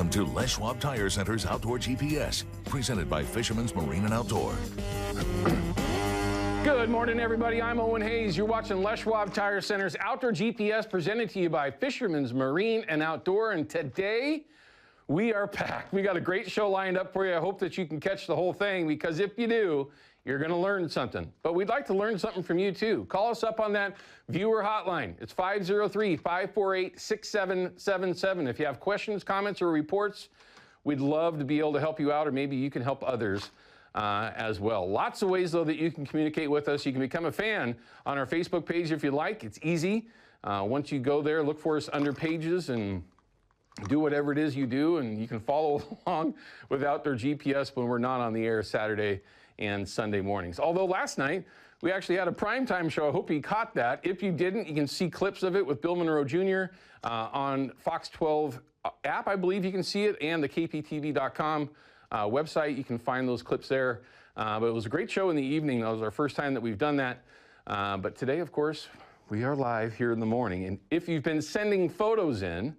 Welcome to Les Schwab Tire Center's Outdoor GPS, presented by Fisherman's Marine and Outdoor. Good morning, everybody. I'm Owen Hayes. You're watching Les Schwab Tire Center's Outdoor GPS, presented to you by Fisherman's Marine and Outdoor. And today, we are packed. We got a great show lined up for you. I hope that you can catch the whole thing, because if you do, you're going to learn something. But we'd like to learn something from you, too. Call us up on that viewer hotline. It's 503-548-6777. If you have questions, comments, or reports, we'd love to be able to help you out, or maybe you can help others as well. Lots of ways, though, that you can communicate with us. You can become a fan on our Facebook page if you like. It's easy. Once you go there, look for us under pages and do whatever it is you do, and you can follow along with Outdoor GPS when we're not on the air Saturday and Sunday mornings. Although last night, we actually had a primetime show. I hope you caught that. If you didn't, you can see clips of it with Bill Monroe Jr. On Fox 12 app, I believe you can see it, and the kptv.com website. You can find those clips there. But it was a great show in the evening. That was our first time that we've done that. But today, of course, we are live here in the morning. And if you've been sending photos in,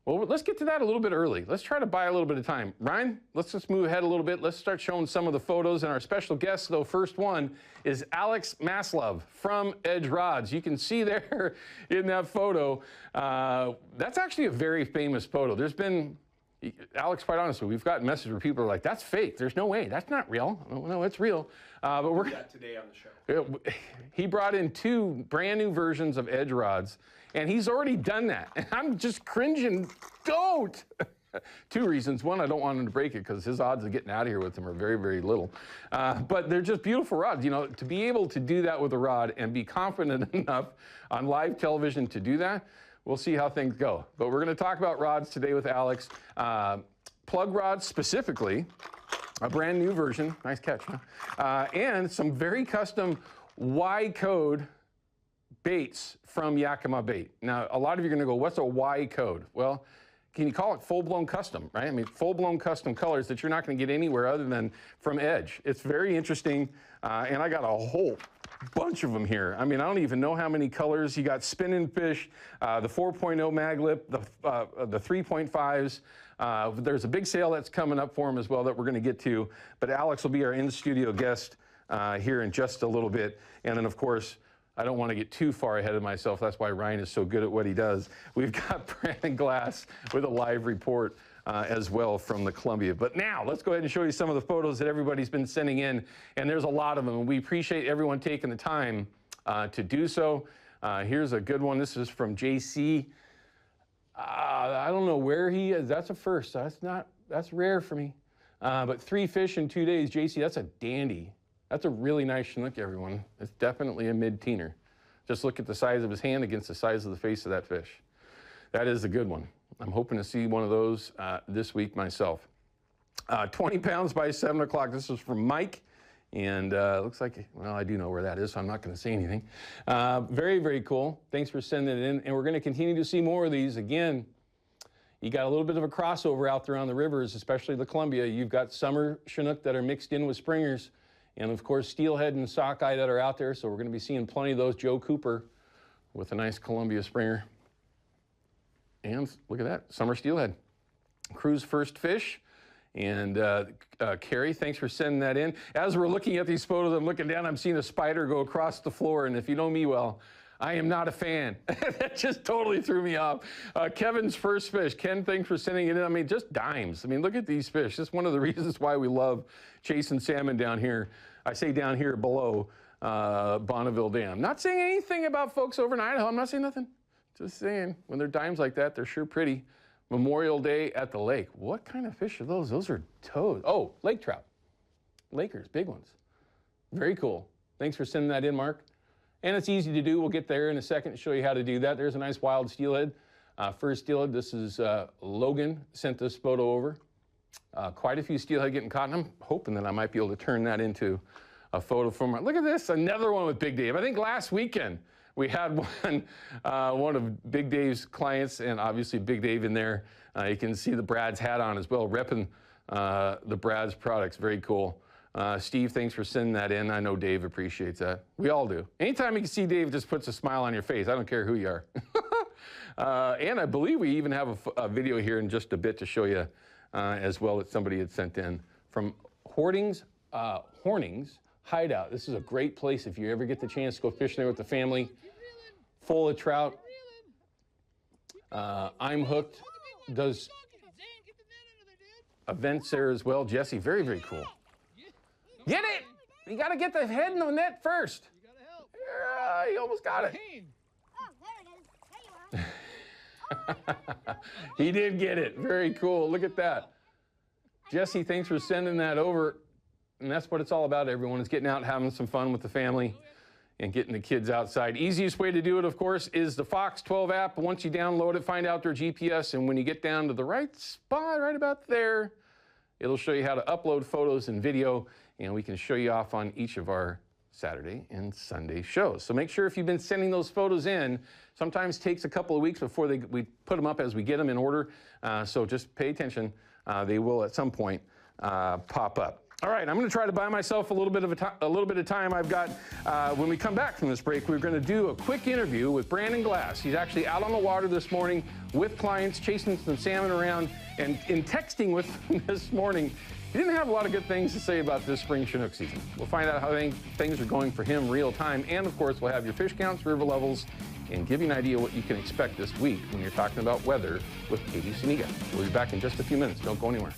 well, let's get to that a little bit early. Let's try to buy a little bit of time. Ryan, let's just move ahead a little bit. Let's start showing some of the photos. And our special guest, though, first one is Alex Maslov from Edge Rods. You can see there in that photo, that's actually a very famous photo. There's been, Alex, quite honestly, we've gotten messages where people are like, that's fake. There's no way. That's not real. No, it's real. But we're that today on the show. He brought in 2 brand new versions of Edge Rods, and he's already done that. And I'm just cringing. Don't! 2 reasons. One, I don't want him to break it, because his odds of getting out of here with them are very, very little. But they're just beautiful rods. You know, to be able to do that with a rod and be confident enough on live television to do that, we'll see how things go. But we're going to talk about rods today with Alex. Plug rods specifically, a brand new version, nice catch, huh? And some very custom Y code baits from Yakima Bait. Now, a lot of you are going to go, what's a Y code? Well, can you call it full-blown custom, right? I mean, full-blown custom colors that you're not going to get anywhere other than from Edge. It's very interesting, and I got a whole bunch of them here. I mean, I don't even know how many colors. You got spinning fish, the 4.0 mag lip, the 3.5s. There's a big sale that's coming up for them as well that we're going to get to. But Alex will be our in-studio guest here in just a little bit. And then, of course, I don't want to get too far ahead of myself. That's why Ryan is so good at what he does. We've got Brandon Glass with a live report as well from the Columbia. But now, let's go ahead and show you some of the photos that everybody's been sending in. And there's a lot of them. And we appreciate everyone taking the time to do so. Here's a good one. This is from JC. I don't know where he is. That's a first. That's rare for me. But 3 fish in 2 days. JC, that's a dandy. That's a really nice Chinook, everyone. It's definitely a mid-teener. Just look at the size of his hand against the size of the face of that fish. That is a good one. I'm hoping to see one of those this week myself. 20 pounds by 7 o'clock. This is from Mike. And it looks like, well, I do know where that is, so I'm not going to say anything. Very, very cool. Thanks for sending it in. And we're going to continue to see more of these. Again, you got a little bit of a crossover out there on the rivers, especially the Columbia. You've got summer Chinook that are mixed in with springers. And, of course, steelhead and sockeye that are out there. So we're going to be seeing plenty of those. Joe Cooper with a nice Columbia springer. And look at that, summer steelhead. Crew's first fish. And Carrie, thanks for sending that in. As we're looking at these photos, I'm looking down, I'm seeing a spider go across the floor. And if you know me well, I am not a fan. That just totally threw me off. Kevin's first fish. Ken, thanks for sending it in. I mean, just dimes. I mean, look at these fish. That's one of the reasons why we love chasing salmon down here. I say down here below Bonneville Dam. Not saying anything about folks over in Idaho. I'm not saying nothing. Just saying, when they're dimes like that, they're sure pretty. Memorial Day at the lake. What kind of fish are those? Those are toads. Oh, lake trout. Lakers, big ones. Very cool. Thanks for sending that in, Mark. And it's easy to do. We'll get there in a second to show you how to do that. There's a nice wild steelhead. First steelhead, this is Logan sent this photo over. Quite a few steelhead getting caught, and I'm hoping that I might be able to turn that into a photo from my, look at this, another one with Big Dave. I think last weekend we had one of Big Dave's clients, and obviously Big Dave in there. You can see the Brad's hat on as well, repping the Brad's products. Very cool. Steve, thanks for sending that in. I know Dave appreciates that. We all do. Anytime you can see Dave, just puts a smile on your face. I don't care who you are. And I believe we even have a video here in just a bit to show you as well that somebody had sent in from Hornings Hideout. This is a great place if you ever get the chance to go fishing there with the family. Full of trout. I'm Hooked does events there as well. Jesse, very, very cool. Get it! You got to get the head in the net first. You gotta help. You almost got it. Oh, there it is. There you are. He did get it. Very cool. Look at that. Jesse, thanks for sending that over. And that's what it's all about, everyone, is getting out and having some fun with the family and getting the kids outside. Easiest way to do it, of course, is the Fox 12 app. Once you download it, find out their GPS, and when you get down to the right spot, right about there, it'll show you how to upload photos and video, and we can show you off on each of our Saturday and Sunday shows. So make sure if you've been sending those photos in, sometimes takes a couple of weeks before we put them up as we get them in order. So just pay attention. They will at some point pop up. All right, I'm going to try to buy myself a little bit of time. I've got, when we come back from this break, we're going to do a quick interview with Brandon Glass. He's actually out on the water this morning with clients, chasing some salmon around, and in texting with them this morning, he didn't have a lot of good things to say about this spring Chinook season. We'll find out how things are going for him real time, and of course, we'll have your fish counts, river levels, and give you an idea what you can expect this week when you're talking about weather with Katie Suniga. We'll be back in just a few minutes. Don't go anywhere.